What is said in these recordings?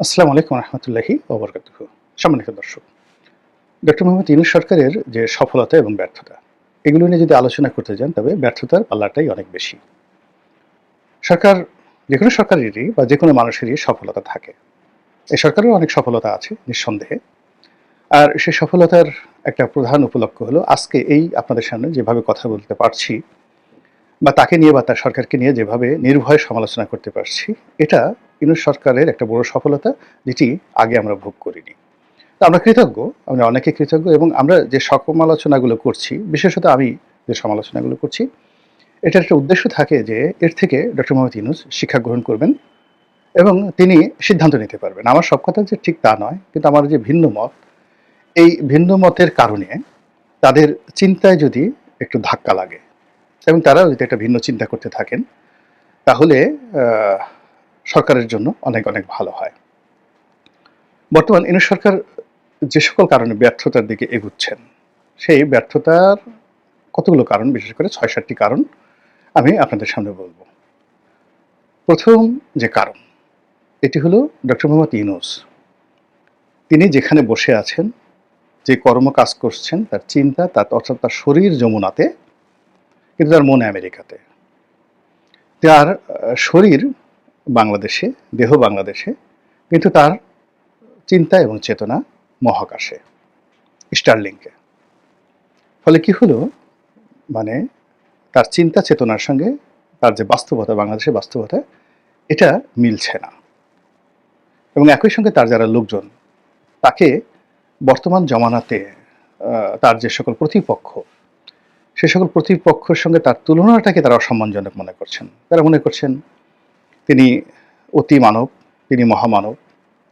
আসসালামু আলাইকুম রহমতুল্লাহি ওবরকাতুহ। সম্মানিত দর্শক, ডক্টর মোহাম্মদ ইউনূস সরকারের যে সফলতা এবং ব্যর্থতা, এগুলো নিয়ে যদি আলোচনা করতে যান তবে ব্যর্থতার পাল্লাটাই অনেক বেশি। সরকার, যেকোনো সরকারেরই বা যেকোনো মানুষেরই সফলতা থাকে। এই সরকারেরও অনেক সফলতা আছে নিঃসন্দেহে। আর সেই সফলতার একটা প্রধান উপলক্ষ হলো আজকে এই আপনাদের সামনে যেভাবে কথা বলতে পারছি বা তাকে নিয়ে বা তার সরকারকে নিয়ে যেভাবে নির্ভয়ে সমালোচনা করতে পারছি, এটা ইউনূস সরকারের একটা বড় সফলতা, যেটি আগে আমরা ভোগ করিনি। তো আমরা কৃতজ্ঞ, আমরা অনেকে কৃতজ্ঞ এবং আমরা যে সমালোচনাগুলো করছি, বিশেষত আমি যে সমালোচনাগুলো করছি, এটার একটা উদ্দেশ্য থাকে যে এর থেকে ডক্টর মোহাম্মদ ইউনূস শিক্ষা গ্রহণ করবেন এবং তিনি সিদ্ধান্ত নিতে পারবেন। আমার সব কথা যে ঠিক তা নয়, কিন্তু আমার যে ভিন্ন মত, এই ভিন্ন মতের কারণে তাদের চিন্তায় যদি একটু ধাক্কা লাগে এবং তারাও যদি একটা ভিন্ন চিন্তা করতে থাকেন, তাহলে আহ, সরকারের জন্য অনেক অনেক ভালো হয়। বর্তমান ইউনূস সরকার যে সকল কারণে ব্যর্থতার দিকে এগুচ্ছেন, সেই ব্যর্থতার কতগুলো কারণ, বিশেষ করে ৬-৭টি কারণ আমি আপনাদের সামনে বলবো। প্রথম যে কারণ, এটি হলো ডক্টর মোহাম্মদ ইউনূস। তিনি যেখানে বসে আছেন, যে কর্ম কাজ করছেন, তার চিন্তা, অর্থাৎ তার শরীর যমুনাতে, কিন্তু তার মন আমেরিকাতে। তার শরীর বাংলাদেশে, দেহ বাংলাদেশে, কিন্তু তার চিন্তা এবং চেতনা মহাকাশে, স্টারলিংকে। ফলে কি হলো, মানে তার চিন্তা চেতনার সঙ্গে তার যে বাস্তবতা, বাংলাদেশের বাস্তবতা, এটা মিলছে না। এবং একই সঙ্গে তার যারা লোকজন, তাকে বর্তমান জমানাতে তার যে সকল প্রতিপক্ষ, সে সকল প্রতিপক্ষের সঙ্গে তার তুলনাটাকে তারা অসম্মানজনক মনে করছেন। তারা মনে করছেন তিনি অতি মানব, তিনি মহামানব,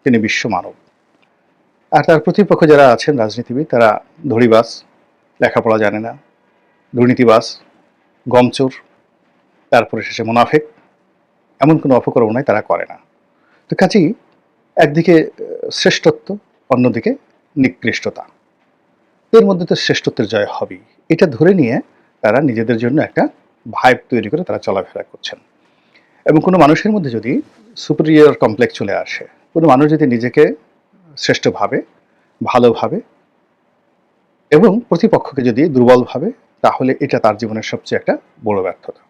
তিনি বিশ্ব মানব। আর তার প্রতিপক্ষ যারা আছেন রাজনীতিবিদ, তারা ধড়িবাজ, লেখাপড়া জানে না, দুর্নীতিবাজ, গমচোর, তারপরে শেষে মুনাফেক, এমন কোনো অপকর্ম তারা করে না। তো কাজেই একদিকে শ্রেষ্ঠত্ব, অন্যদিকে নিকৃষ্টতা, এর মধ্যে তো শ্রেষ্ঠত্বের জয় হবেই, এটা ধরে নিয়ে তারা নিজেদের জন্য একটা ভাইব তৈরি করে তারা চলাফেরা করছেন। এবং কোনো মানুষের মধ্যে যদি সুপিরিয়র কমপ্লেক্স চলে আসে, কোনো মানুষ যদি নিজেকে শ্রেষ্ঠ ভাবে, ভালোভাবে এবং প্রতিপক্ষকে যদি দুর্বল ভাবে, তাহলে এটা তার জীবনের সবচেয়ে একটা বড় ব্যর্থতা।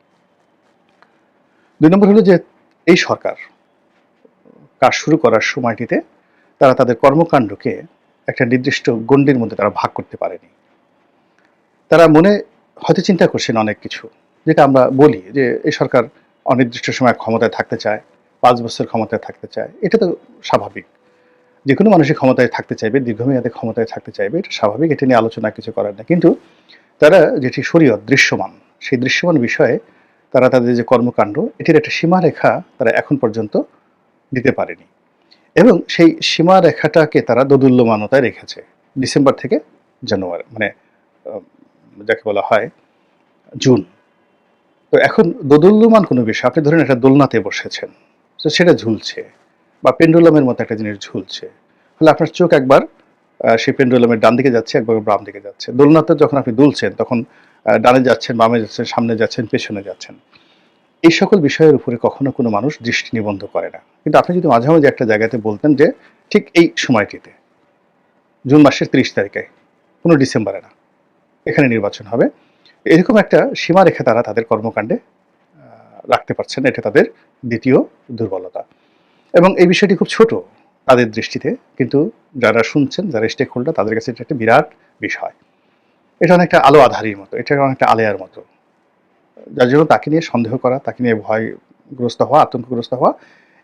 ২ নম্বর হলো যে এই সরকার কাজ শুরু করার সময়টিতে তারা তাদের কর্মকাণ্ডকে একটা নির্দিষ্ট গণ্ডির মধ্যে তারা ভাগ করতে পারেনি। তারা মনে হয়তো চিন্তা করছেন অনেক কিছু, যেটা আমরা বলি যে এই সরকার অনির্দিষ্ট সময় ক্ষমতায় থাকতে চায়, ৫ বছর ক্ষমতায় থাকতে চায়। এটা তো স্বাভাবিক। যেকোনো মানুষই ক্ষমতায় থাকতে চাইবে, দীর্ঘমেয়াদে ক্ষমতায় থাকতে চাইবে, এটা স্বাভাবিক। এটা নিয়ে আলোচনা কিছু করার নেই। কিন্তু তারা যেটি শরীয়ত দৃশ্যমান, সেই দৃশ্যমান বিষয়ে তারা তাদের যে কর্মকাণ্ড, এটির একটা সীমারেখা তারা এখন পর্যন্ত দিতে পারেনি। এবং সেই সীমারেখাটাকে তারা দোদুল্যমানতায় রেখেছে ডিসেম্বর থেকে জানুয়ারি, মানে যাকে বলা হয় জুন। তো এখন দোদুল্যমান কোনো বিষয়, আপনি ধরেন একটা দোলনাতে বসেছেন, তো সেটা ঝুলছে বা পেন্ডুলামের মতো একটা জিনিস ঝুলছে, ফলে আপনার চোখ একবার সেই পেন্ডুলামের ডান দিকে যাচ্ছে, একবার বাম দিকে যাচ্ছে। দোলনাতে যখন আপনি দুলছেন, তখন ডানে যাচ্ছেন, বামে যাচ্ছেন, সামনে যাচ্ছেন, পেছনে যাচ্ছেন। এই সকল বিষয়ের উপরে কখনো কোনো মানুষ দৃষ্টি নিবদ্ধ করে না। কিন্তু আপনি যদি মাঝামাঝি একটা জায়গাতে বলতেন যে ঠিক এই সময়টিতে, জুন মাসের ৩০ তারিখে, কোনো ডিসেম্বরে না, এখানে নির্বাচন হবে, এরকম একটা সীমারেখা তারা তাদের কর্মকাণ্ডে রাখতে পারছেন। এটা তাদের দ্বিতীয় দুর্বলতা। এবং এই বিষয়টি খুব ছোট তাদের দৃষ্টিতে, কিন্তু যারা শুনছেন, যারা স্টেক হোল্ডার, তাদের কাছে এটা একটা বিরাট বিষয়। এটা অনেকটা আলো আধারির মতো, এটা অনেকটা আলেয়ার মতো, যার জন্য তাকে নিয়ে সন্দেহ করা, তাকে নিয়ে ভয়গ্রস্ত হওয়া, আতঙ্কগ্রস্ত হওয়া,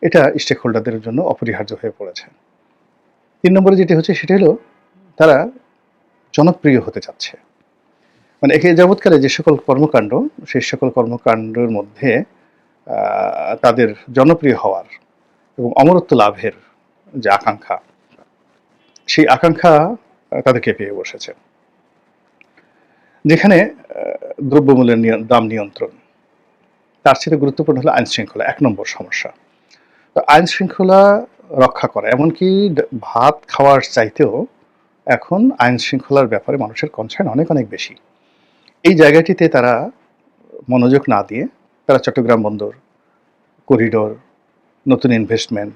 এটা স্টেক হোল্ডারদের জন্য অপরিহার্য হয়ে পড়েছে। ৩ নম্বরে যেটি হচ্ছে সেটা হলো তারা জনপ্রিয় হতে চাচ্ছে। মানে একে যাবৎকালে যে সকল কর্মকাণ্ড, সেই সকল কর্মকাণ্ডের মধ্যে তাদের জনপ্রিয় হওয়ার এবং অমরত্ব লাভের যে আকাঙ্ক্ষা, সেই আকাঙ্ক্ষা তাদেরকে পেয়ে বসেছে। যেখানে দ্রব্যমূল্যের দাম নিয়ন্ত্রণ, তার চেয়ে গুরুত্বপূর্ণ হলো আইন শৃঙ্খলা, ১ নম্বর সমস্যা। তো আইন শৃঙ্খলা রক্ষা করা, এমনকি ভাত খাওয়ার চাইতেও এখন আইন শৃঙ্খলার ব্যাপারে মানুষের কনসার্ন অনেক অনেক বেশি। এই জায়গাটিতে তারা মনোযোগ না দিয়ে তারা চট্টগ্রাম বন্দর, করিডোর, নতুন ইনভেস্টমেন্ট,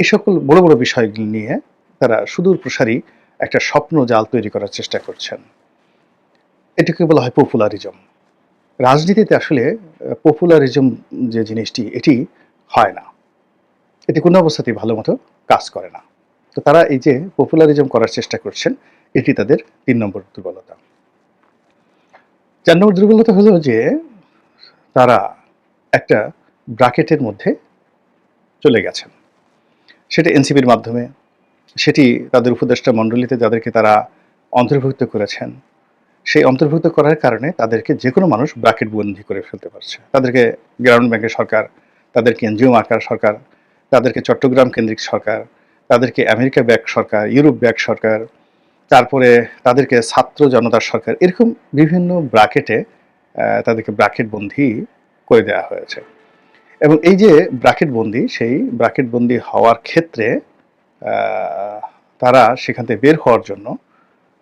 এই সকল বড় বড় বিষয়গুলি নিয়ে তারা সুদূর প্রসারী একটা স্বপ্ন জাল তৈরি করার চেষ্টা করছেন। এটাকে বলা হয় পপুলারিজম। রাজনীতিতে আসলে পপুলারিজম যে জিনিসটি এটি হয় না। এটি কোনো অবস্থাতেই ভালো মতো কাজ করে না। তো তারা এই যে পপুলারিজম করার চেষ্টা করছেন, এটি তাদের ৩ নম্বর দুর্বলতা। ৪ নম্বর দুর্বলতা হলো যে তারা একটা ব্র্যাকেটের মধ্যে চলে গেছেন। সেটা এনসিপির মাধ্যমে, সেটি তাদের উপদেষ্টা মণ্ডলীতে যাদেরকে তারা অন্তর্ভুক্ত করেছেন, সেই অন্তর্ভুক্ত করার কারণে তাদেরকে যেকোনো মানুষ ব্র্যাকেট বন্দী করে ফেলতে পারছে। তাদেরকে গ্রামীণ ব্যাংকের সরকার, তাদেরকে এনজিও মার্কার সরকার, তাদেরকে চট্টগ্রাম কেন্দ্রিক সরকার, তাদেরকে আমেরিকা ব্যাক সরকার, ইউরোপ ব্যাক সরকার, তারপরে তাদেরকে ছাত্র জনতার সরকার, এরকম বিভিন্ন ব্র্যাকেটে তাদেরকে ব্র্যাকেট বন্দী করে দেওয়া হয়েছে। এবং এই যে ব্র্যাকেট বন্দী, সেই ব্র্যাকেট বন্দী হওয়ার ক্ষেত্রে তারা সেখান থেকে বের হওয়ার জন্য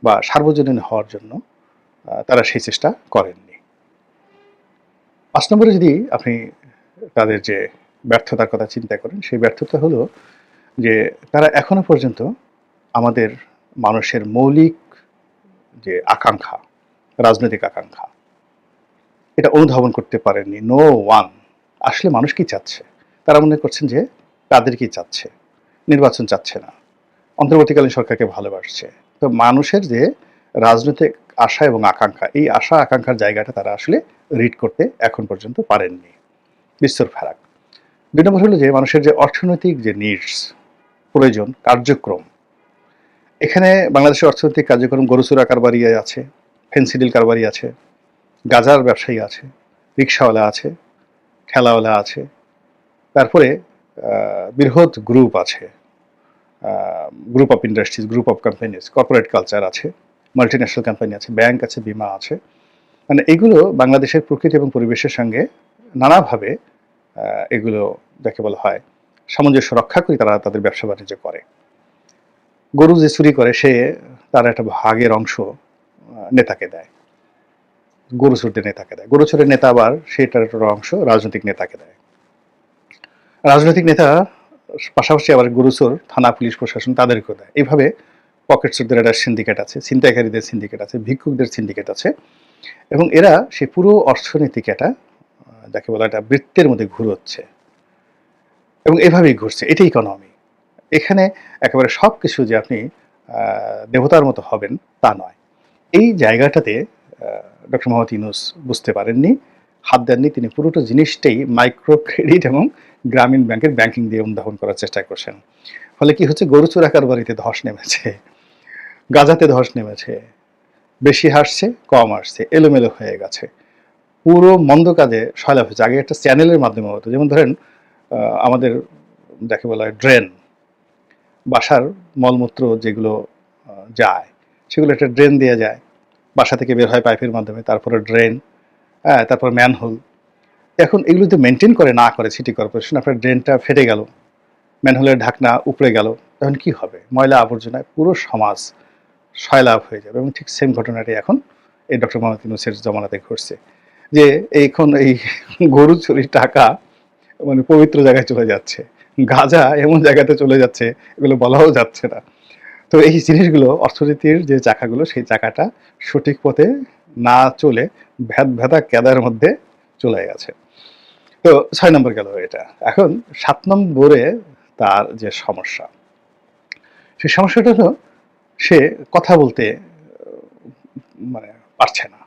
বা সার্বজনীন হওয়ার জন্য তারা সেই চেষ্টা করেননি। ৫ নম্বরে যদি আপনি তাদের যে ব্যর্থতার কথা চিন্তা করেন, সেই ব্যর্থতা হলো যে তারা এখনো পর্যন্ত আমাদের মানুষের মৌলিক যে আকাঙ্ক্ষা, রাজনৈতিক আকাঙ্ক্ষা, এটা অনুধাবন করতে পারেননি। No one. আসলে মানুষ কি চাচ্ছে? তারা মনে করছেন যে তাদের কি চাচ্ছে, নির্বাচন চাচ্ছে না, অন্তর্বর্তীকালীন সরকারকে ভালোবাসছে। তো মানুষের যে রাজনৈতিক আশা এবং আকাঙ্ক্ষা, এই আশা আকাঙ্ক্ষার জায়গাটা তারা আসলে রিড করতে এখন পর্যন্ত পারেননি। বিস্তর ফারাক। ২ নম্বর হলো যে মানুষের যে অর্থনৈতিক যে নিডস, প্রয়োজন, কার্যক্রম, এখানে বাংলাদেশের অর্থনৈতিক কার্যক্রম গরুচোরা কারবারি আছে, ফেন্সিডিল কারবারি আছে, গাজার ব্যবসায়ী আছে, রিক্সাওয়ালা আছে, ঠেলাওয়ালা আছে, তারপরে বৃহৎ গ্রুপ আছে, group of industries, group of companies, corporate culture আছে, মাল্টিন্যাশনাল কোম্পানি আছে, ব্যাংক আছে, বিমা আছে। মানে এগুলো বাংলাদেশের প্রকৃতি এবং পরিবেশের সঙ্গে নানাভাবে এগুলো যাকে বলা হয় সামঞ্জস্য রক্ষা করে তারা তাদের ব্যবসা বাণিজ্য করে। গরু যে চুরি করে সে তার একটা ভাগের অংশ নেতাকে দেয়, গরু চোরদের নেতাকে দেয়। গরু চোরের নেতা আবার সেটার একটা অংশ রাজনৈতিক নেতাকে দেয়। রাজনৈতিক নেতা পাশাপাশি আবার গরু চোর থানা, পুলিশ প্রশাসন তাদেরকেও দেয়। এইভাবে পকেট চোরদের একটা সিন্ডিকেট আছে, ছিনতাইকারীদের সিন্ডিকেট আছে, ভিক্ষুকদের সিন্ডিকেট আছে, এবং এরা সেই পুরো অর্থনীতিকে একটা যাকে বলা একটা বৃত্তের মধ্যে ঘুরোচ্ছে এবং এভাবেই ঘুরছে। এটাই ইকোনমি। এখানে একেবারে সব কিছু যে আপনি দেবতার মতো হবেন তা নয়। এই জায়গাটাতে ডক্টর মোহাম্মদ ইউনূস বুঝতে পারেননি, হাত দেননি। তিনি পুরোটা জিনিসটাই মাইক্রো ক্রেডিট এবং গ্রামীণ ব্যাংকের ব্যাংকিং দিয়ে অনুধাবন করার চেষ্টা করছেন। ফলে কি হচ্ছে, গরু চোরা কারবারিতে ধস নেমেছে, গাজাতে ধস নেমেছে, বেশি হাসছে, কম আসছে, এলোমেলো হয়ে গেছে, পুরো মন্দ কাজে সয়লাভ হয়েছে। আগে একটা চ্যানেলের মাধ্যমে হতো, যেমন ধরেন আমাদের যাকে বলা হয় ড্রেন, বাসার মলমূত্র যেগুলো যায় সেগুলো একটা ড্রেন দিয়ে যায়, বাসা থেকে বের হয় পাইপের মাধ্যমে, তারপরে ড্রেন, হ্যাঁ, তারপর ম্যানহোল। এখন এগুলো যদি মেনটেন করে না করে সিটি কর্পোরেশন, আপনার ড্রেনটা ফেটে গেল, ম্যানহোলের ঢাকনা উপড়ে গেল, তখন কি হবে? ময়লা আবর্জনায় পুরো সমাজ সয়লাভ হয়ে যাবে। এবং ঠিক সেম ঘটনাটি এখন এই ডক্টর মোহাম্মদ ইউনূসের জমানাতে ঘটছে, যে এখন এই গরু চুরির টাকা মানে পবিত্র জায়গায় চলে যাচ্ছে, গাঁজা এমন জায়গাতে চলে যাচ্ছে এগুলো বলাও যাচ্ছে না। তো এই জিনিসগুলো অর্থনীতির যে চাকাগুলো, সেই চাকাটা সঠিক পথে না চলে ভেদা ক্যাদার মধ্যে চলে গেছে। তো ৬ নম্বর গেল এটা। এখন ৭ নম্বরে তার যে সমস্যা, সেই সমস্যাটা হলো সে কথা বলতে মানে পারছে না।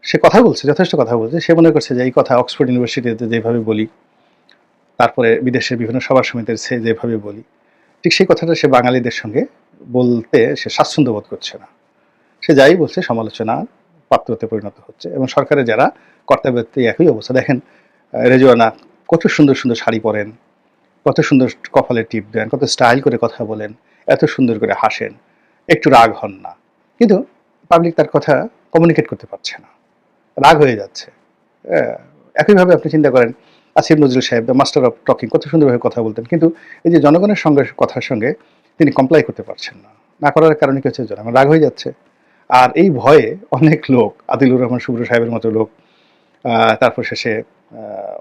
সে কথা বলছে, যথেষ্ট কথা বলছে। সে মনে করছে যে এই কথা অক্সফোর্ড ইউনিভার্সিটিতে যেভাবে বলি, তারপরে বিদেশের বিভিন্ন সভা সমিতির সে যেভাবে বলি, ঠিক সেই কথাটা সে বাঙালিদের সঙ্গে বলতে সে স্বাচ্ছন্দ্য বোধ করছে না। সে যাই বলছে সমালোচনা পাত্রতে পরিণত হচ্ছে। এবং সরকারের যারা কর্তাব্যক্তি একই অবস্থা। দেখেন রেজওয়ানা কত সুন্দর সুন্দর শাড়ি পরেন, কত সুন্দর কপালে টিপ দেন, কত স্টাইল করে কথা বলেন, এত সুন্দর করে হাসেন, একটু রাগ হন না, কিন্তু পাবলিক তার কথা কমিউনিকেট করতে পারছে না, রাগ হয়ে যাচ্ছে। একইভাবে আপনি চিন্তা করেন আসিফ নজরুল সাহেব, দ্য মাস্টার অফ টকিং, কত সুন্দরভাবে কথা বলতেন, কিন্তু এই যে জনগণের সঙ্গে কথার সঙ্গে তিনি কমপ্লাই করতে পারছেন না। না করার কারণে কি হচ্ছে, জনগণ রাগ হয়ে যাচ্ছে। আর এই ভয়ে অনেক লোক, আদিলুর রহমান শুভ্র সাহেবের মতো লোক, তারপর শেষে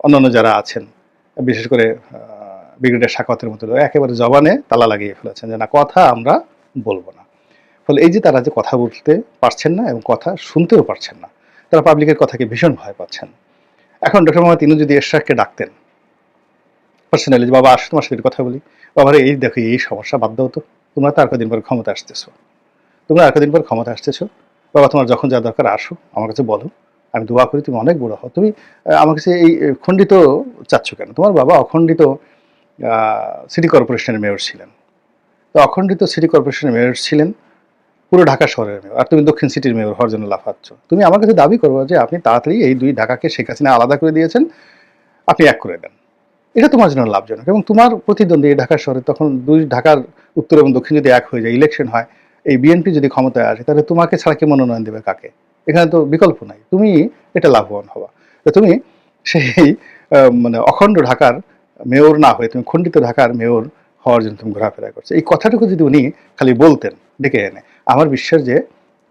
অন্যান্য যারা আছেন, বিশেষ করে ব্রিগেডিয়ার সাখাওয়াতের মতো লোক একেবারে জবানে তালা লাগিয়ে ফেলেছেন যে না, কথা আমরা বলবো না। ফলে এই যে তারা যে কথা বলতে পারছেন না এবং কথা শুনতেও পারছেন না, তারা পাবলিকের কথাকে ভীষণ ভয় পাচ্ছেন। এখন ডক্টর মোহাম্মদ ইউনূস যদি এরশাদকে ডাকতেন পার্সোনালি, যে বাবা আসো তোমার সাথে কথা বলি, বাবারে এই দেখো এই সমস্যা, বাদ দাও তো, তোমরা তো আর কদিন পর ক্ষমতা আসতেছো, তোমরা আর কদিন পর ক্ষমতা আসতেছো, বাবা তোমার যখন যা দরকার আসো আমার কাছে বলো, আমি দোয়া করি তুমি অনেক বড় হও, তুমি আমার কাছে এই খণ্ডিত চাচ্ছ কেন? তোমার বাবা অখণ্ডিত সিটি কর্পোরেশনের মেয়র ছিলেন, তো অখণ্ডিত সিটি কর্পোরেশনের মেয়র ছিলেন, পুরো ঢাকা শহরের মেয়র, আর তুমি দক্ষিণ সিটির মেয়র হওয়ার জন্য লাফাচ্ছ। তুমি আমার কাছে দাবি করবো যে আপনি তাড়াতাড়ি এই দুই ঢাকাকে শেখ হাসিনা আলাদা করে দিয়েছেন, আপনি এক করে দেন, এটা তোমার জন্য লাভজনক। এবং তোমার প্রতিদ্বন্দ্বী এই ঢাকা শহরে তখন দুই ঢাকার উত্তর এবং দক্ষিণ যদি এক হয়ে যায়, ইলেকশন হয়, এই বিএনপি যদি ক্ষমতায় আসে, তাহলে তোমাকে ছাড়া কে মনোনয়ন দেবে কাকে? এখানে তো বিকল্প নাই, তুমি এটা লাভবান হবা। তো তুমি সেই মানে অখণ্ড ঢাকার মেয়র না হয়ে তুমি খণ্ডিত ঢাকার মেয়র হওয়ার জন্য তুমি ঘোরাফেরা করছো। এই কথাটুকু যদি উনি খালি বলতেন ডেকে এনে, আমার বিশ্বাস যে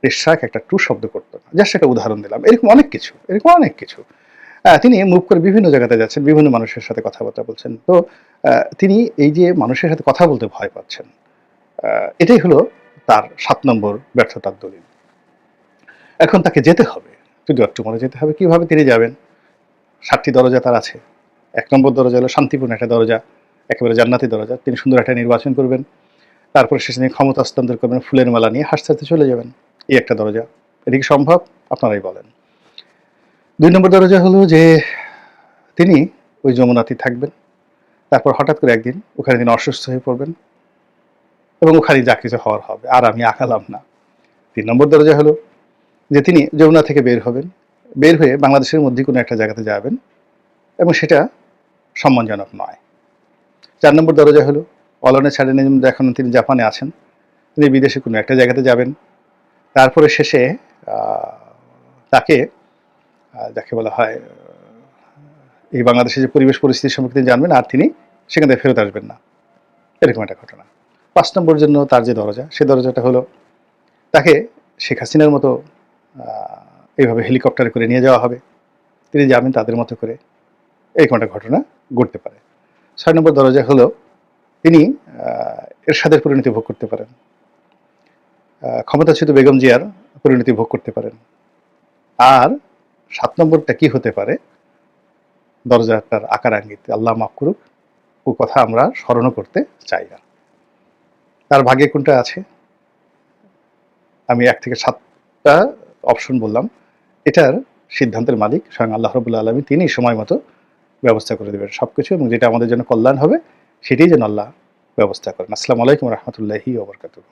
এরশাদ একটা টু শব্দ করতো না। জাস্ট একটা উদাহরণ দিলাম, এরকম অনেক কিছু, এরকম অনেক কিছু। তিনি মুভ করে বিভিন্ন জায়গাতে যাচ্ছেন, বিভিন্ন মানুষের সাথে কথাবার্তা বলছেন। তো তিনি এই যে মানুষের সাথে কথা বলতে ভয় পাচ্ছেন, এটাই হলো তার ৭ নম্বর ব্যর্থতার দলিল। এখন তাকে যেতে হবে, যদি অক্টোবরে যেতে হবে। কিভাবে তিনি যাবেন? ৭টি দরজা তার আছে। ১ নম্বর দরজা হলো শান্তিপূর্ণ একটা দরজা, একেবারে জান্নাতি দরজা। তিনি সুন্দর একটা নির্বাচন করবেন, তারপরে শেষে তিনি ক্ষমতা হস্তান্তর করবেন, ফুলের মালা নিয়ে হাসতে হাসতে চলে যাবেন। এই একটা দরজা। এটা কি সম্ভব? আপনারাই বলেন। ২ নম্বর দরজা হলো যে তিনি ওই যমুনাতেই থাকবেন, তারপর হঠাৎ করে একদিন ওখানে তিনি অসুস্থ হয়ে পড়বেন এবং ওখানে যা কিছু হওয়ার হবে, আর আমি আঁকালাম না। ৩ নম্বর দরজা হলো যে তিনি যমুনা থেকে বের হবেন, বের হয়ে বাংলাদেশের মধ্যে কোনো একটা জায়গাতে যাবেন এবং সেটা সম্মানজনক নয়। ৪ নম্বর দরজা হলো অলনে ছাড়েন, এখন তিনি জাপানে আছেন, তিনি বিদেশে কোনো একটা জায়গাতে যাবেন, তারপরে শেষে তাকে যাকে বলা হয় এই বাংলাদেশের যে পরিবেশ পরিস্থিতি সম্পর্কে তিনি জানবেন, আর তিনি সেখান থেকে ফেরত আসবেন না, এরকম একটা ঘটনা। ৫ নম্বর জন্য তার যে দরজা, সেই দরজাটা হলো তাকে শেখ হাসিনার মতো এইভাবে হেলিকপ্টারে করে নিয়ে যাওয়া হবে, তিনি যাবেন তাদের মতো করে, এরকম একটা ঘটনা ঘটতে পারে। ৬ নম্বর দরজা হলো তিনি এরশাদের পরিণতি ভোগ করতে পারেন, ক্ষমতাচ্যুত বেগম জিয়ার পরিণতি ভোগ করতে পারেন। আর ৭ নম্বরটা কি হতে পারে? দরজাটার আকার আঙ্গিক আল্লাহ মাফ করুক, ও কথা আমরা স্মরণও করতে চাই না। তার ভাগ্যে কোনটা আছে? আমি ১ থেকে ৭টা অপশন বললাম, এটার সিদ্ধান্তের মালিক স্বয়ং আল্লাহ রাব্বুল আলামিন। তিনি সময় মতো ব্যবস্থা করে দেবেন সবকিছু, এবং যেটা আমাদের জন্য কল্যাণ হবে সেটাই যেন আল্লাহ ব্যবস্থা করেন। আসসালামু আলাইকুম ওয়া রাহমাতুল্লাহি ওয়া বারাকাতুহু।